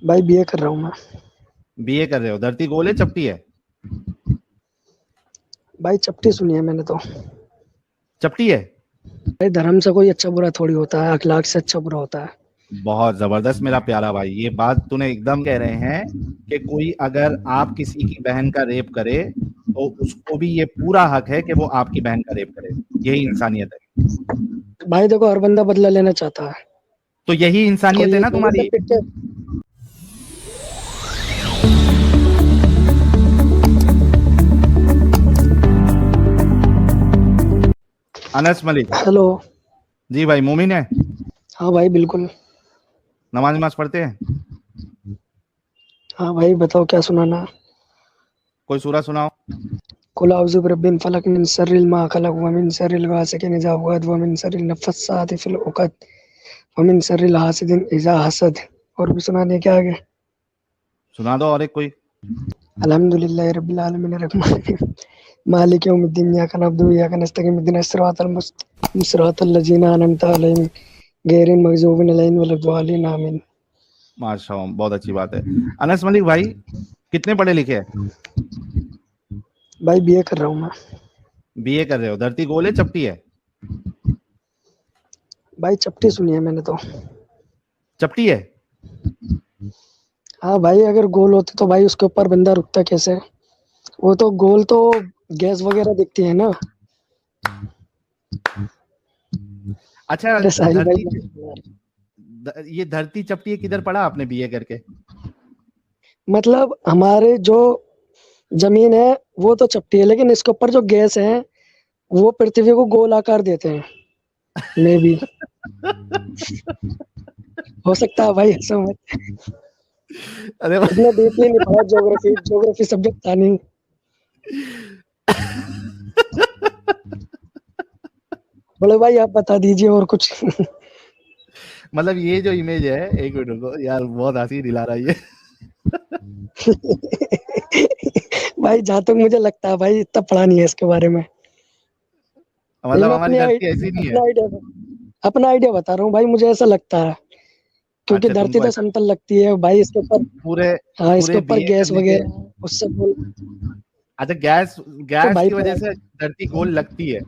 भाई बीए कर रहा हूँ मैं। बीए कर रहे हो। धरती गोल है चपटी है? भाई चपटी सुनी है मैंने तो। चपटी है। भाई धर्म से कोई अच्छा बुरा थोड़ी होता है, अखलाक से अच्छा बुरा होता है। बहुत जबरदस्त मेरा प्यारा भाई, ये बात तूने एकदम कह रहे हैं कि कोई अगर आप किसी की बहन का रेप करे तो उसको भी ये पूरा हक है कि वो आपकी बहन का रेप करे। यही इंसानियत है। भाई देखो, हर बंदा बदला लेना चाहता है। तो यही इंसानियत कोई है ये ना थोड़ी तुम्हारी। देख के। अनस मलिक। हेलो। जी भाई, मोमिन है? हाँ भाई बिल्कुल। नमाज नमाज पढ़ते हैं? हाँ भाई बताओ क्या सुनाना। कोई सूरा सुनाओ। कुल औज़ु बिरब्बिल फलक मिन शर्रिल मा खलक व मिन शर्रिल गासिकिन इज़ा वक़ब व मिन शर्रिल नफ़्फ़ासाति फिल उक़द व मिन शर्रिल हासिदिन इज़ा हसद। और भी सुनाने क्या आगे। सुना दो और एक कोई। अल्हम्दुलिल्लाहि रब्बिल आलमीन अर्रहमानिर मालिक यौमिद्दीन इय्याका नअबुदु व इय्याका नस्तईन इहदिनस सिरातल लज़ीना अनअमता अलैहिम गैरिल मग़ज़ूबि अलैहिम वलद्दालिन आमीन। माशाअल्लाह, बहुत अच्छी बात है। अनस मलिक भाई, कितने पढ़े लिखे हैं? भाई बीए कर रहा हूँ मैं। बीए कर रहे हो। धरती गोल है चपटी है? भाई चपटी सुनी है मैंने तो। चपटी है। हाँ भाई, अगर गोल होती तो भाई उसके ऊपर बंदा रुकता कैसे। वो तो गोल तो गैस वगैरह दिखती है ना। अच्छा, अरे साहिल भाई। ये धरती चपटी है किधर पढ़ा आपने बीए करके? मतलब हमारे जो जमीन है वो तो चपटी है, लेकिन इसके ऊपर जो गैस है वो पृथ्वी को गोल आकार देते हैं। मे भी हो सकता है भाई, ऐसा मत। अरे इतना डीपली नहीं पढ़ा, ज्योग्राफी ज्योग्राफी सब्जेक्ट था नहीं। बोले भाई आप बता दीजिए और कुछ। मतलब ये जो इमेज है, एक मिनट रुको यार, बहुत हंसी दिला रहा है ये। भाई जहाँ तक मुझे लगता है भाई इतना पढ़ा नहीं है इसके बारे में। लेकिन मतलब मैं हमारी धरती ऐसी नहीं है। अपना आइडिया बता रहा हूँ भाई, मुझे ऐसा लगता है। क्योंकि अच्छा, धरती तुमको तो ऐसा समतल लगती है भाई, इसके ऊपर। पूरे हाँ, इसके पूरे ऊपर बीए गैस करने के। वगैरह उससे बोल। अच्छा, गैस तो गैस भाई की वजह पढ़ाई। से धरती गोल लगती है।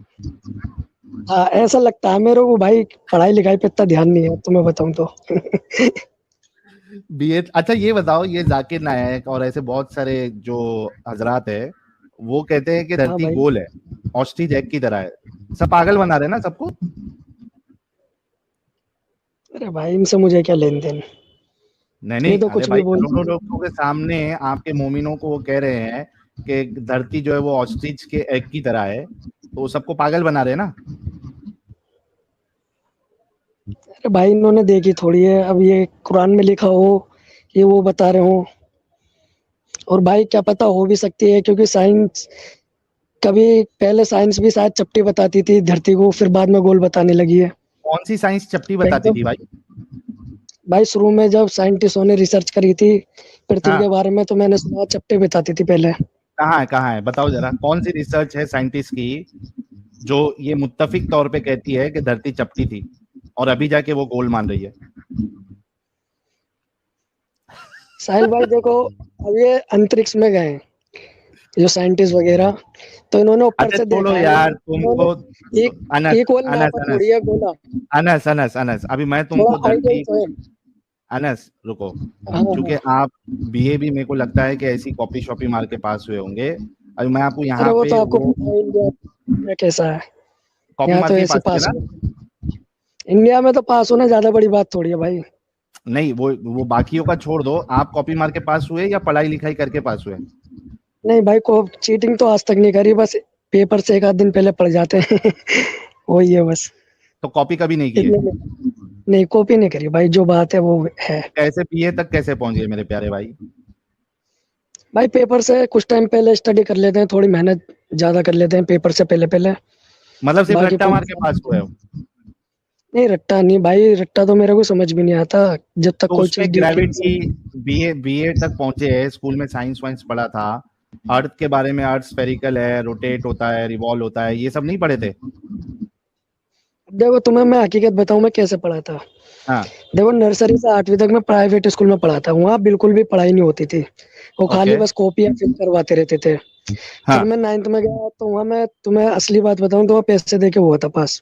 हाँ ऐसा लगता है मेरे को भाई, पढ़ाई लिखाई पे इतना ध्यान नहीं है तो मैं बताऊँ तो। बीए। अच्छा ये बताओ, ये जाकिर नायक और ऐसे बहुत सारे जो हजरात है, वो कहते हैं कि हाँ धरती भाई। गोल है, ऑस्ट्रिच एग की तरह है। सब पागल बना रहे हैं ना सबको। अरे भाई इनसे मुझे क्या लेन देन। नहीं ये नहीं, तो अरे कुछ भी भाई, बोल। करोड़ों लोगों के सामने आपके मोमिनों को वो कह रहे हैं कि धरती जो है वो ऑस्ट्रिच के एग की तरह है, तो वो सबको पागल बना रहे हैं ना। अरे भाई इन्होंने देखी थोड़ी है, अब ये कुरान में लिखा हो, ये वो बता रहे हो। और भाई क्या पता हो भी सकती है, क्योंकि साइंस कभी पहले साइंस भी शायद चपटी बताती थी धरती को, फिर बाद में गोल बताने लगी है। कौन सी साइंस चपटी पहले बताती तो थी भाई? भाई शुरू में जब साइंटिस्टों ने रिसर्च करी थी पृथ्वी हाँ, के बारे में, तो मैंने सुना चपटी बताती थी पहले। कहाँ है बताओ जरा, कौन सी रिसर्च है साइंटिस्ट की जो ये मुत्तफिक तौर पे कहती है कि धरती चपटी थी और अभी जाके वो गोल मान रही है? साहिल भाई देखो, अब ये अंतरिक्ष में गए हैं जो साइंटिस्ट वगैरह, तो इन्होंने ऊपर अच्छा से छोड़ो देखा है। यार इन्होंने तुमको। एक अनस एक गोल अनस नापा अनस थोड़ी है गोला। अनस अभी मैं थोड़ा तुमको आइडिया धरती। तो है। अनस रुको। हाँ क्योंकि हाँ। आप बीए भी मेरे को लगता है कि ऐसी कॉपी शॉपी मार के पास हुए होंगे। अभी मैं आपको अरे यहाँ वो तो पे आपको वो पता है इंडिया में कैसा है। कॉपी यहाँ मार तो के ही ऐसे पास हुए पास ना। हो। इंडिया में तो पास होना ज्यादा बड़ी बात थोड़ी है भाई। नहीं, वो बाकियों का छोड़ दो, आप कॉपी मार के पास हुए या पढ़ाई लिखाई करके पास हुए? नहीं भाई, को चीटिंग तो आज तक नहीं करी, बस पेपर से एक आध दिन पहले पड़ जाते हैं। वही है बस। तो कॉपी कभी नहीं की है? इतने में नहीं, कॉपी नहीं करी भाई, जो बात है वो है। तो कैसे बीए तक कैसे पहुंच गए मेरे प्यारे भाई? भाई पेपर से कुछ टाइम पहले स्टडी कर लेते हैं, थोड़ी मेहनत ज्यादा कर लेते हैं पेपर से पहले पहले। मतलब सिर्फ बाकी रट्टा पूरी मार के पास हुए हो? नहीं, रट्टा नहीं भाई, रट्टा तो मेरे को समझ भी नहीं आता जब तक तो कोई उसमें चीज डीपली। ग्रेविटी, बीए बीए तक पहुंचे हैं, स्कूल में साइंस वाइंस पढ़ा था, अर्थ के बारे में, अर्थ स्फेरिकल है, रोटेट होता है, रिवॉल्व होता है, ये सब नहीं पढ़े थे? देखो तुम्हें मैं हकीकत बताऊं मैं कैसे पढ़ा था। हाँ देखो नर्सरी से 8वीं तक मैं प्राइवेट स्कूल में पढ़ा था, वहाँ बिल्कुल भी पढ़ाई नहीं होती थी, वो खाली ओके बस कॉपियाँ फिल करवाते रहते थे। फिर हाँ। मैं 9th में गया तो वहाँ मैं तुम्हें असली बात बताऊं तो वहाँ पैसे दे के हुआ था पास।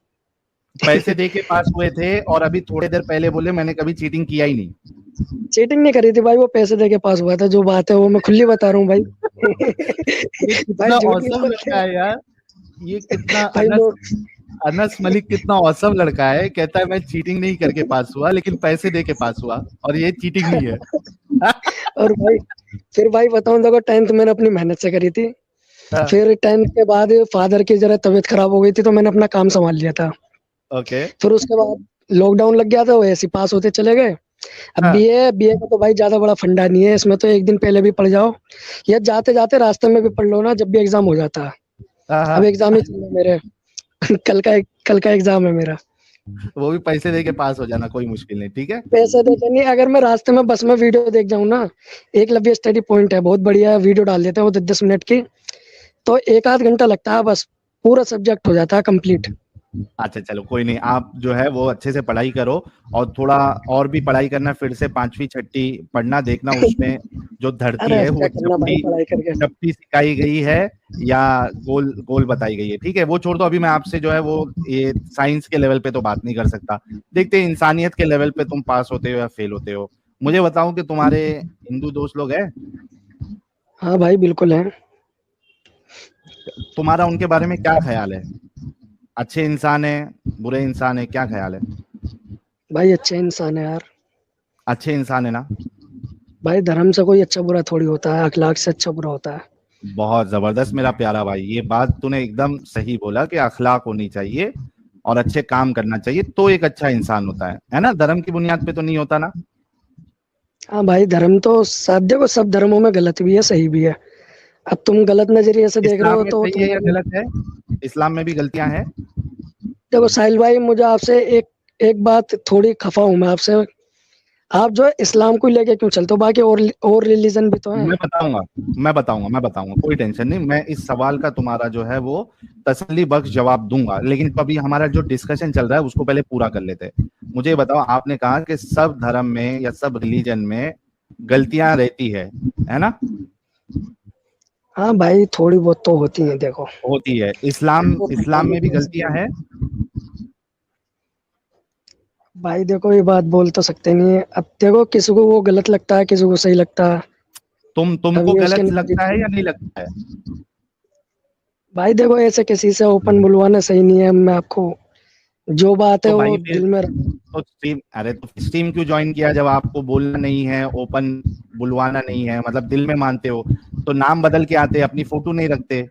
पैसे दे के पास हुए थे और अभी थोड़ी देर पहले बोले मैंने कभी चीटिंग किया ही नहीं। चीटिंग नहीं करी थी भाई, वो पैसे दे के पास हुआ था, जो बात है वो मैं खुली बता रहा हूँ भाई। ये भाई कितना झूठ नहीं औसम बोलते लड़का है यार। ये कितना भाई अनस लोग। अनस मलिक कितना औसम लड़का है, कहता है मैं चीटिंग नहीं करके पास हुआ लेकिन पैसे दे के पास हुआ, और ये चीटिंग नहीं है। और भाई फिर भाई बताऊं, देखो 10th मैंने अपनी मेहनत से करी थी। हाँ, फिर 10th के बाद फादर की जरा तबीयत खराब हो गई थी तो मैंने अपना काम संभाल लिया था। ओके फिर उसके बाद लॉकडाउन लग गया था, वो ऐसे पास होते चले गए। अब हाँ बीए का तो भाई ज्यादा बड़ा फंडा नहीं है, इसमें तो एक दिन पहले भी पढ़ जाओ या जाते जाते रास्ते में भी पढ़ लो ना, जब भी एग्जाम हो जाता है। हाँ अब हाँ। एग्जाम ही चल रहे मेरे। कल का एग्जाम है मेरा। वो भी पैसे दे के पास हो जाना कोई मुश्किल नहीं, ठीक है। पैसे देते नहीं, अगर मैं रास्ते में बस में वीडियो देख जाऊं ना, एकलव्य स्टडी पॉइंट है बहुत बढ़िया वीडियो डाल देते हैं वो 10 10 मिनट की, तो 1 आध घंटा लगता है बस, पूरा सब्जेक्ट हो जाता है कंप्लीट। अच्छा चलो कोई नहीं, आप जो है वो अच्छे से पढ़ाई करो, और थोड़ा और भी पढ़ाई करना, फिर से पांचवी छठी पढ़ना, देखना उसमें जो धरती अरे है अब वो क्या करना भाई चपटी पढ़ाई करके। चपटी सिखाई गई है या गोल गोल बताई गई है, ठीक है। वो छोड़ दो, अभी मैं आपसे जो है वो ये साइंस के लेवल पे तो बात नहीं कर सकता, देखते हैं इंसानियत के लेवल पे तुम पास होते हो या फेल होते हो। मुझे बताओ कि तुम्हारे हिंदू दोस्त लोग हैं, हाँ भाई बिल्कुल है। तुम्हारा उनके बारे में क्या ख्याल है? अच्छे इंसान है, बुरे इंसान है, क्या ख्याल है? भाई अच्छे इंसान है यार। अच्छे इंसान है ना? भाई धर्म से कोई अच्छा बुरा थोड़ी होता है, अखलाक से अच्छा बुरा होता है। बहुत जबरदस्त मेरा प्यारा भाई, ये बात तूने एकदम सही बोला कि अखलाक होनी चाहिए और अच्छे काम करना चाहिए तो एक अच्छा इंसान होता है ना? धर्म की बुनियाद पे तो नहीं होता ना। हाँ भाई धर्म तो साध्य को, सब धर्मों में गलत भी है सही भी है। अब तुम गलत नजरिए से देख रहे इस्लाम हो में तो सही है या तुम्हारी। गलत है? इस्लाम में भी गलतियां हैं। देखो साहिल भाई, मुझे आपसे एक एक बात थोड़ी खफा हूं मैं आपसे। आप जो है इस्लाम को लेके क्यों चलते हो, बाकी और रिलीजन भी तो है। मैं बताऊंगा, कोई टेंशन नहीं, मैं इस सवाल का तुम्हारा जो है वो तसल्ली बख्श जवाब दूंगा, लेकिन अभी हमारा जो डिस्कशन चल रहा है उसको पहले पूरा कर लेते हैं। मुझे बताओ, आपने कहा कि सब धर्म में या सब रिलीजन में गलतियां रहती है ना? हाँ भाई थोड़ी बहुत तो होती है देखो। होती है। इस्लाम वो इस्लाम में भी कह सकते गलतियां हैं। हैं। भाई देखो ये बात बोल तो सकते नहीं है, अब देखो किसी को वो गलत लगता है किसी को सही लगता है। अब तुमको ये उसके गलत लगता है नजरिए। या नहीं लगता है? भाई देखो ऐसे किसी से ओपन बुलवाना सही नहीं है, मैं आपको जो बात है तो भाई वो फिर दिल में तो स्ट्रीम, अरे तो स्ट्रीम क्यों ज्वाइन किया जब आपको बोलना नहीं है, ओपन बुलवाना नहीं है, मतलब दिल में मानते हो तो नाम बदल के आते, अपनी फोटो नहीं रखते?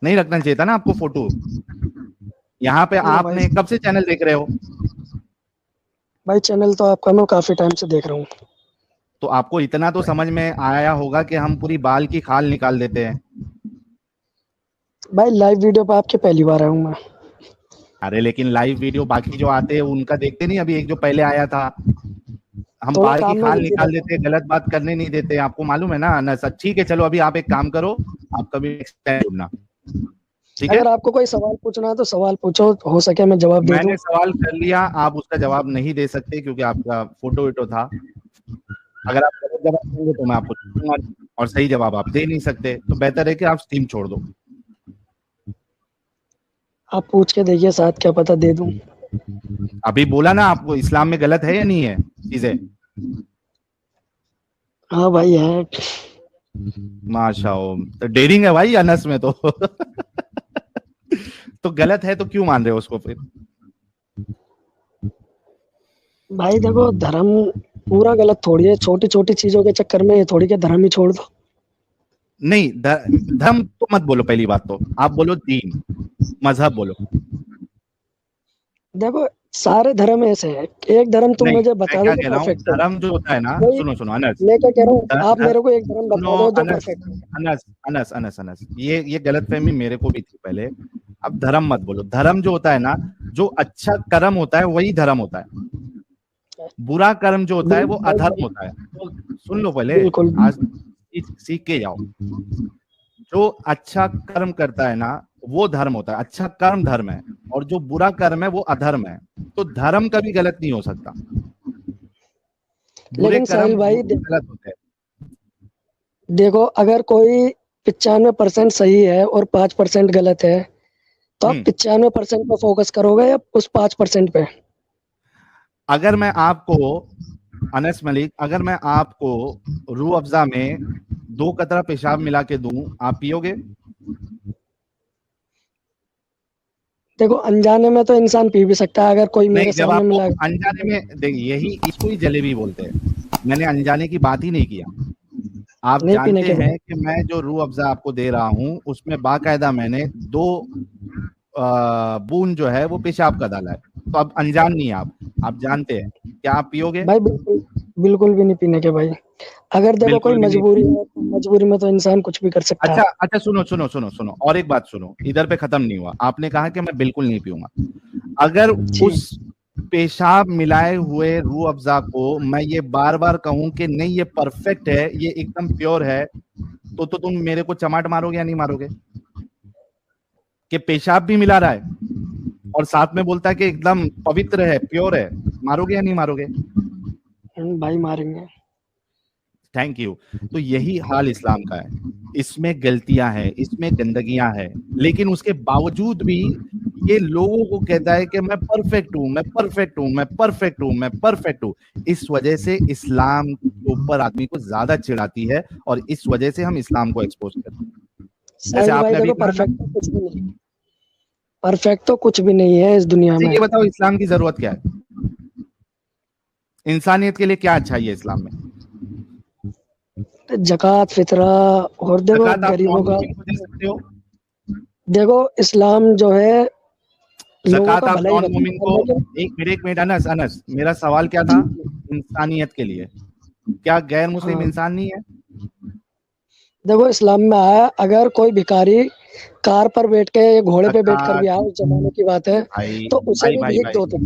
नहीं रखना चाहिए था ना आपको फोटो। यहाँ पे चलो भाई। आपने कब से चैनल देख रहे हो? भाई चैनल तो आपका मैं काफी टाइम से देख रहा हूँ। तो आपको इतना तो समझ में आया होगा कि हम पूरी बाल की खाल निकाल देते हैं। भाई लाइव वीडियो पे आपके पहली बार आया हूँ मैं। अरे लेकिन लाइव वीडियो बाकी जो आते हैं उनका देखते नहीं? अभी एक जो पहले आया था, हम थोड़ा बाल की काम में खाल बिजी निकाल रहता देते, हूँ। गलत बात करने नहीं देते, आपको मालूम है ना अनस? ठीक है चलो, अभी आप एक काम करो, आप कभी नेक्स्ट टाइम जुड़ना, ठीक है। अगर आपको कोई सवाल पूछना है तो सवाल पूछो, हो सके मैं जवाब दे दूँ। मैंने सवाल कर लिया, आप उसका जवाब नहीं दे सकते क्योंकि आपका फोटो वोटो था। अगर आप गलत जवाब देंगे तो मैं आपको दूंगा, और सही जवाब आप दे नहीं सकते, तो बेहतर है कि आप स्ट्रीम छोड़ दो। आप पूछ के देखिए, साथ क्या पता दे दूँ। अभी बोला ना आपको, इस्लाम में गलत है या नहीं है चीजें? हाँ भाई है। माशाअल्लाह, तो डेयरिंग है भाई अनस में तो। तो गलत है तो क्यों मान रहे हो उसको फिर? भाई देखो धर्म पूरा गलत थोड़ी है, छोटी छोटी चीजों के चक्कर में ये थोड़ी के धर्म ही छोड़ दो। नहीं, धर्म तो मत बोलो, पहली बात तो आप बोलो दीन, मजहब बोलो। देखो सारे धर्म ऐसे हैं, एक धर्म तुम नहीं, मुझे मैं बता दो क्या जो कह रहा हूँ, परफेक्ट है। धर्म जो होता है ना, कोई, सुनो सुनो अनस, मैं क्या कह रहा हूँ, ध- आप ध- मेरे को एक धर्म सुनो बता दो जो अनस, परफेक्ट है। अनस, ये गलतफहमी मेरे को भी थी पहले। अब धर्म मत बोलो, धर्म जो होता है ना, जो अच्छा कर्म होता है वही धर्म होता है, बुरा कर्म जो होता है वो अधर्म बिल्कुल होता है। तो सुन लो पहले, बिल्कुल। आज सीख के जाओ। जो अच्छा कर्म करता है ना वो धर्म होता है, अच्छा कर्म धर्म है, और जो बुरा कर्म है वो अधर्म है। तो धर्म कभी गलत नहीं हो सकता, बुरे लेकिन कर्म साहिल भाई गलत होते हैं। देखो, अगर कोई 95% सही है और 5% गलत है, तो आप 95% पे फोकस करोगे या उस 5% पे? अगर मैं आपको, अनस मलिक, अगर मैं आपको रूह अफ़ज़ा में 2 कतरा पेशाब मिला के दूं, आप पियोगे? देखो, अनजाने में तो इंसान पी भी सकता है, अगर कोई नहीं, मेरे जब सामने आपको मिला। अनजाने में, देखिए यही इसको ही जलेबी बोलते हैं। मैंने अनजाने की बात ही नहीं किया। आप नहीं पीने जानते के हैं बाद। कि मैं जो रूह अफ़ज़ा आपको दे रहा हूं उसमें बाकायदा मैंने 2 बूंद जो है वो पेशाब का डाला है। तो अब अनजान नहीं है आप जानते हैं। क्या आप पियोगे? भाई बिल्कुल, बिल्कुल भी नहीं पीने के भाई। अगर देखो कोई बिल्कुल भी नहीं। मजबूरी है, तो मजबूरी में तो इंसान कुछ भी कर सकता अच्छा है। अच्छा, सुनो सुनो सुनो सुनो, और एक बात सुनो, इधर पे खत्म नहीं हुआ। आपने कहा कि मैं बिल्कुल नहीं पीऊंगा। अगर जी उस पेशाब मिलाए हुए रूह अफ़ज़ा को मैं ये बार बार कहूं कि नहीं ये परफेक्ट है, ये एकदम प्योर है, तो तुम मेरे को चमाट मारोगे या नहीं मारोगे? कि पेशाब भी मिला रहा है और साथ में बोलता है कि एकदम पवित्र है, प्योर है, मारोगे या नहीं मारोगे? भाई मारेंगे। Thank you. तो यही हाल इस्लाम का है। इसमें गलतियां हैं, इसमें गंदगियां हैं, लेकिन उसके बावजूद भी ये लोगों को कहता है कि मैं परफेक्ट हूं, मैं परफेक्ट हूं, मैं परफेक्ट हूं, मैं परफेक्ट हूं। इस वजह से इस्लाम के ऊपर आदमी को ज्यादा चिढ़ आती है और इस वजह से हम इस्लाम को एक्सपोज करते हैं। जैसे साहिल भाई आपने अभी देखो, कहा ना। परफेक्ट तो कुछ भी नहीं, परफेक्ट तो कुछ भी नहीं है इस दुनिया अच्छा में। ये बताओ, इस्लाम की जरूरत क्या है? इंसानियत के लिए क्या अच्छाई है इस्लाम में? जक़ात, फितरा, और देखो ज़कात आप गरीबों नॉन का। मुस्लिम को दे सकते हो। देखो, इस्लाम जो है लोगों ज़कात का आप भला ही नॉन मोमिन बताता को, है, लेकिन एक मिनट अनस अनस, मेरा सवाल क्या था? जी, इंसानियत के लिए। क्या गैर मुस्लिम हाँ, इंसान नहीं है? देखो इस्लाम में आया, अगर कोई भिखारी कार पर बैठ के या घोड़े पे बैठ कर ज़कात भी आया, उस जमाने की बात है, भाई तो उसे भाई भी भाई भीख भाई, दो तुम।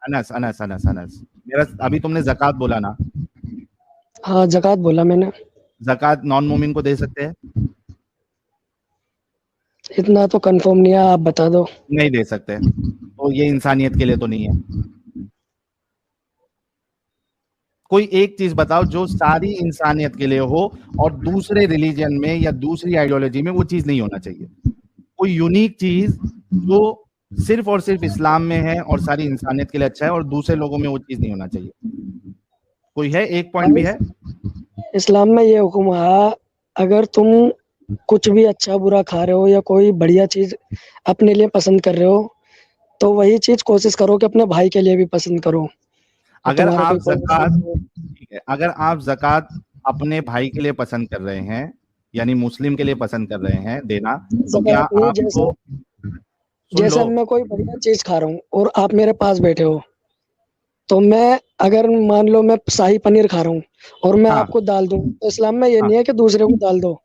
अनस अनस अनस अनस, मेरा अभी तुमने ज़कात बोला ना, हाँ, जक़ात बोला मैंने। ज़कात नॉन मोमिन को दे सकते हैं? इतना तो कंफर्म नहीं है, आप बता दो। नहीं दे सकते। तो ये इंसानियत के लिए तो नहीं है। कोई एक चीज बताओ जो सारी इंसानियत के लिए हो और दूसरे रिलीजन में या दूसरी आइडियोलॉजी में वो चीज नहीं होना चाहिए। कोई यूनिक चीज जो सिर्फ और सिर्फ इस्लाम में है और सारी इंसानियत के लिए अच्छा है और दूसरे लोगों में वो चीज नहीं होना चाहिए। कोई है? एक पॉइंट भी है? भाई, इस्लाम में ये हुक्म है, अगर तुम कुछ भी अच्छा बुरा खा रहे हो या कोई बढ़िया चीज अपने लिए पसंद कर रहे हो, तो वही चीज कोशिश करो कि अपने भाई के लिए भी पसंद करो। और अगर तुम्हारा आप कोई जक़ात, पड़ोसी हो। ठीक है, अगर आप जक़ात अपने भाई के लिए पसंद कर रहे हैं, यानी मुस्लिम के लिए पसंद कर रहे हैं देना, तो क्या ज़कात नहीं, जैसे आपको, सुन जैसे लो, अब मैं कोई बढ़िया चीज खा रहा हूँ और आप मेरे पास बैठे हो, तो मैं, अगर मान लो मैं शाही पनीर खा रहा हूँ और मैं हाँ आपको दाल दूं, तो इस्लाम में ये हाँ नहीं है कि दूसरे को दाल दो।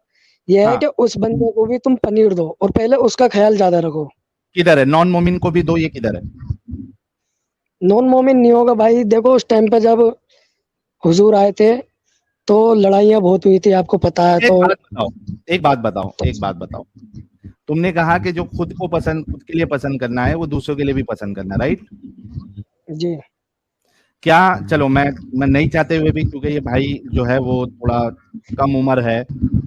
ये है हाँ, कि उस बंदे को भी तुम पनीर दो और पहले उसका ख्याल ज्यादा रखो। किधर है नॉन मोमिन को भी दो, ये किधर है? नॉन मोमिन नहीं होगा भाई। देखो, उस टाइम पे जब हुजूर आए थे, तो लड़ाइयाँ बहुत हुई थी, आपको पता है एक तो। बात बताओ, एक बात बताओ, एक बात बताओ, तुमने कहा कि जो खुद को पसंद, खुद के लिए पसंद करना है वो दूसरों के लिए भी पसंद करना है, राइट? जी, क्या, चलो मैं नहीं चाहते हुए भी, क्योंकि ये भाई जो है वो थोड़ा कम उम्र है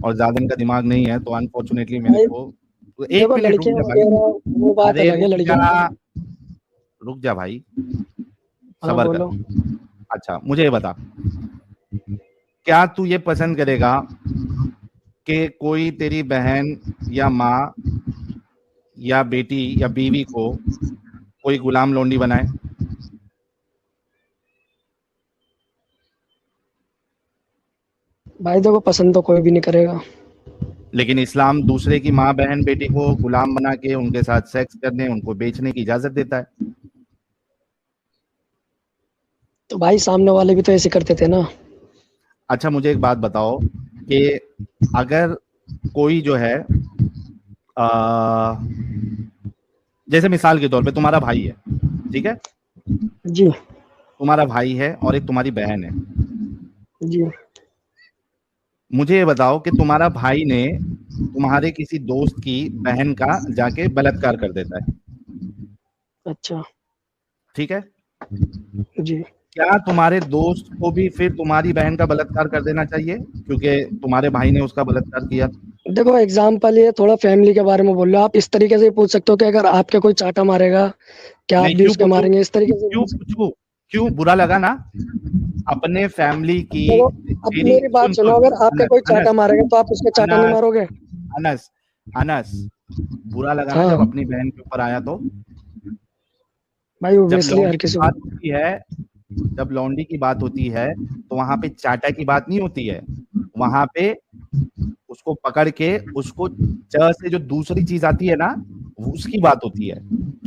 और ज्यादा इनका दिमाग नहीं है, तो अनफॉर्चुनेटली मेरे भाई को, तो एक देखो, मिनट रुक लड़कियां जा भाई। वगैरह वो बात अरे अलग है, रुक जा, लड़कियां। रुक जा भाई, हाँ, सबर कर। बोलो। अच्छा मुझे ये बता, क्या तू ये पसंद करेगा कि कोई तेरी बहन या माँ या बेटी या बीवी को कोई गुलाम लोंडी बनाए? भाई देखो, पसंद तो कोई भी नहीं करेगा। लेकिन इस्लाम दूसरे की माँ बहन बेटी को गुलाम बना के उनके साथ सेक्स करने, उनको बेचने की इजाजत देता है। तो भाई सामने वाले भी तो ऐसे करते थे ना। अच्छा मुझे एक बात बताओ कि अगर कोई जो है, आ, जैसे मिसाल के तौर पे तुम्हारा भाई है, ठीक है, जी, तुम्हारा भाई है और एक तुम्हारी बहन है, जी, मुझे ये बताओ कि तुम्हारा भाई ने तुम्हारे किसी दोस्त की बहन का जाके बलात्कार कर देता है, अच्छा। ठीक है? जी। क्या तुम्हारे दोस्त को भी फिर तुम्हारी बहन का बलात्कार कर देना चाहिए क्योंकि तुम्हारे भाई ने उसका बलात्कार किया? देखो एग्जाम्पल ये थोड़ा फैमिली के बारे में बोल रहे हो आप, इस तरीके से पूछ सकते हो कि अगर आपके कोई चाटा मारेगा क्या आप नहीं, भी क्यों उसके पूछू? मारेंगे, इस तरीके से क्यों बोल सकते पूछू? क्यों बुरा लगा ना? अपने फैमिली की हो। देखो अब तेरी मेरी बात सुन सुनो, सुन अगर आपके अनस कोई चाटा अनस मारेगा तो आप उसके चाटा नहीं अनस मारोगे? अनस अनस बुरा लगा ना हाँ जब अपनी बहन के ऊपर आया तो? भाई, जब ओब्वियसली लौंडी हर की किसी बात को। होती है, जब लौंडी की बात होती है तो वहां पे चाटा की बात नहीं होती है, वहां पे उसको पकड़ के उसको च से जो दूसरी चीज आती है ना, वो उसकी बात होती है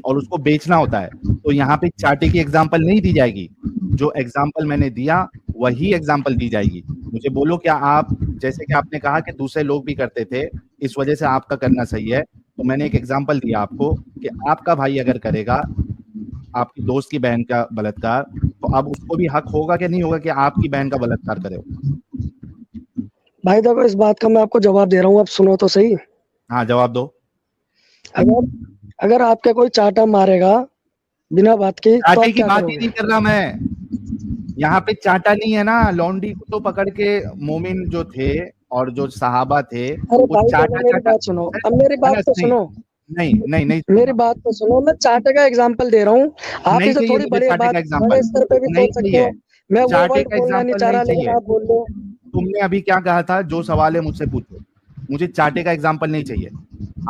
और उसको बेचना होता है। तो यहाँ पे चाटे की एग्जाम्पल नहीं दी जाएगी, जो एग्जाम्पल मैंने दिया वही एग्जाम्पल दी जाएगी। मुझे बोलो, क्या आप, जैसे कि आपने कहा कि दूसरे लोग भी करते थे इस वजह से आपका करना सही है, तो मैंने एक एग्जाम्पल दिया आपको कि आपका भाई अगर करेगा आपकी दोस्त की बहन का बलात्कार, तो अब उसको भी हक होगा कि नहीं होगा कि आपकी बहन का बलात्कार करे? भाई देखो इस बात का मैं आपको जवाब दे रहा हूँ, आप सुनो तो सही। हाँ, जवाब दो। अगर अगर आपके कोई चाटा मारेगा बिना बात के तो चाटे आप की क्या बात ही करोगे? नहीं कर रहा मैं, यहाँ पे चाटा नहीं है ना, लौंडी को तो पकड़ के मोमिन जो थे और जो सहाबा थे अरे वो भाई देखो चाटा मेरी चाटा। बात सुनो, अब मेरी बात अनस तो नहीं, सुनो। नहीं नहीं नहीं मेरी सुनूंगा। बात तो सुनो, मैं चाटे का एग्जांपल दे रहा हूँ। आप नहीं इसे चाहिए थोड़ी मुझे बड़े चाटे बात का बड़े एग्जाम्पल, स्तर पे भी नहीं सोच सकते चाहिए। हो। मैं वो चाटे वर्ड का बोलना नहीं एग्जाम्पल चाह नहीं रहा, लेकिन चाहिए। आप बोल रहे हो। तुमने अभी क्या कहा था? जो सवाल है मुझसे पूछो। मुझे चाटे का एग्जाम्पल नहीं चाहिए।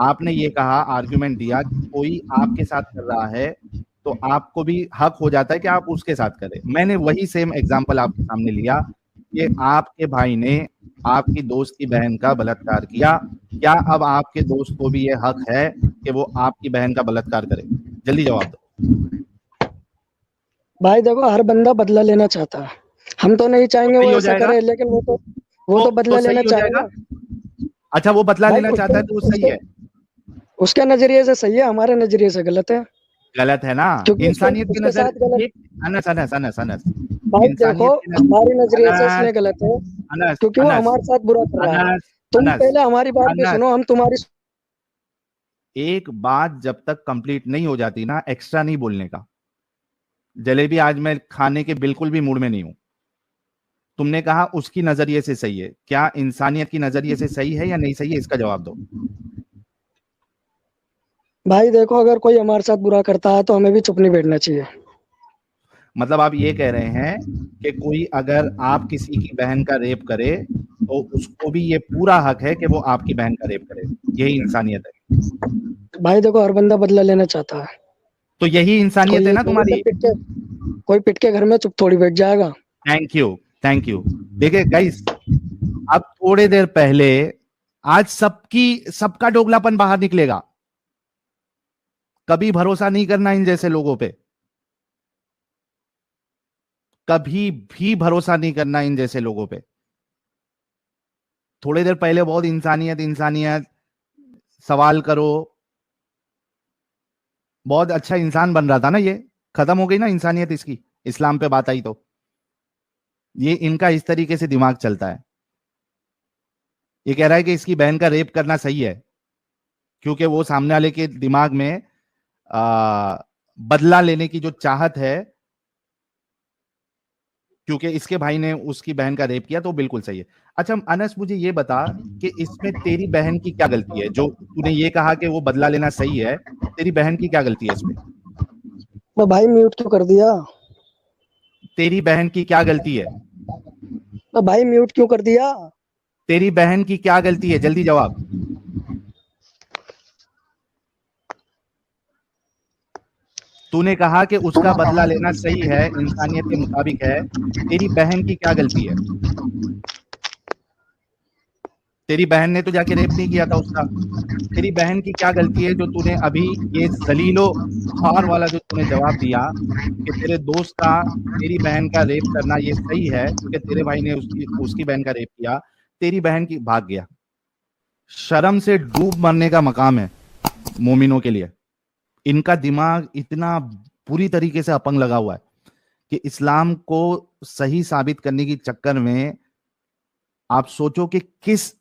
आपने ये कहा, आर्ग्यूमेंट दिया कि कोई आपके साथ कर रहा है तो आपको भी हक हो जाता है कि आप उसके साथ करें। मैंने वही सेम एग्जाम्पल आपके सामने लिया कि आपके भाई ने आपकी दोस्त की बहन का बलात्कार किया, क्या अब आपके दोस्त को भी ये हक है कि वो आपकी बहन का बलात्कार करे? जल्दी जवाब दो। भाई देखो हर बंदा बदला लेना चाहता है, हम तो नहीं तो चाहेंगे वो सही हो ऐसा जाएगा? करे, लेकिन वो तो तो बदला सही लेना हो जाएगा? चाहेगा। अच्छा, वो बदला भाई लेना उसके चाहता है तो वो सही उसके है? उसके नजरिए से सही है, हमारे नजरिए से गलत है। गलत है ना? क्योंकि उसके इंसानियत की उसके नजर, साथ गलत। ये अनस अनस अनस अनस भाई देखो इंसानियत की नजर, हमारी नजरिए से अनस इसलिए गलत है अनस क्योंकि वो अनस हमारे साथ बुरा कर रहा है। अनस तुम अनस पहले हमारी बात भी अनस सुनो, हम तुम्हारी। एक बात जब तक कंप्लीट नहीं हो जाती ना, एक्स्ट्रा नहीं बोलने का। जलेबी आज मैं खाने के बिल्कुल भी मूड में नहीं हूं। तुमने कहा उसकी नजरिए से सही है, क्या इंसानियत की नजरिए से सही है या नहीं सही है? इसका जवाब दो। भाई देखो अगर कोई हमारे साथ बुरा करता है तो हमें भी चुप नहीं बैठना चाहिए। मतलब आप ये कह रहे हैं कि कोई अगर आप किसी की बहन का रेप करे तो उसको भी ये पूरा हक है कि वो आपकी बहन का रेप करे? यही इंसानियत है? भाई देखो हर बंदा बदला लेना चाहता है। तो यही कोई इंसानियत है ये ना थोड़ी तुम्हारी? कोई पिट के घर में चुप थोड़ी बैठ जाएगा। Thank you, thank you. देखिए गाइस, अब थोड़ी देर पहले, आज सबका दोगलापन बाहर निकलेगा। कभी भरोसा नहीं करना इन जैसे लोगों पे, कभी भी भरोसा नहीं करना इन जैसे लोगों पे। थोड़ी देर पहले बहुत इंसानियत इंसानियत, सवाल करो, बहुत अच्छा इंसान बन रहा था ना, ये खत्म हो गई ना इंसानियत इसकी, इस्लाम पे बात आई तो। ये इनका इस तरीके से दिमाग चलता है। ये कह रहा है कि इसकी बहन का रेप करना सही है क्योंकि वो सामने वाले के दिमाग में आ, बदला लेने की जो चाहत है, क्योंकि इसके भाई ने उसकी बहन का रेप किया, तो बिल्कुल सही है। अच्छा अनस, मुझे ये बता कि इसमें तेरी बहन की क्या गलती है? जो तूने ये कहा कि वो बदला लेना सही है, तेरी बहन की क्या गलती है इसमें? मैं भाई म्यूट क्यों कर दिया? तेरी बहन की क्या गलती है? मैं भाई म्यूट क्यों कर दिया? तेरी बहन की क्या गलती है? जल्दी जवाब। तूने कहा कि उसका बदला लेना सही है, इंसानियत के मुताबिक है। तेरी बहन की क्या गलती है? तेरी बहन ने तो जाके रेप नहीं किया था उसका। तेरी बहन की क्या गलती है जो तूने अभी ये जलीलो ख्वार वाला जो तूने जवाब दिया कि तेरे दोस्त का तेरी बहन का रेप करना ये सही है क्योंकि तेरे भाई ने उसकी उसकी बहन का रेप किया, तेरी बहन की भाग गया। शर्म से डूब मरने का मकाम है मोमिनों के लिए। इनका दिमाग इतना पूरी तरीके से अपंग लगा हुआ है कि इस्लाम को सही साबित करने की चक्कर में आप सोचो कि किस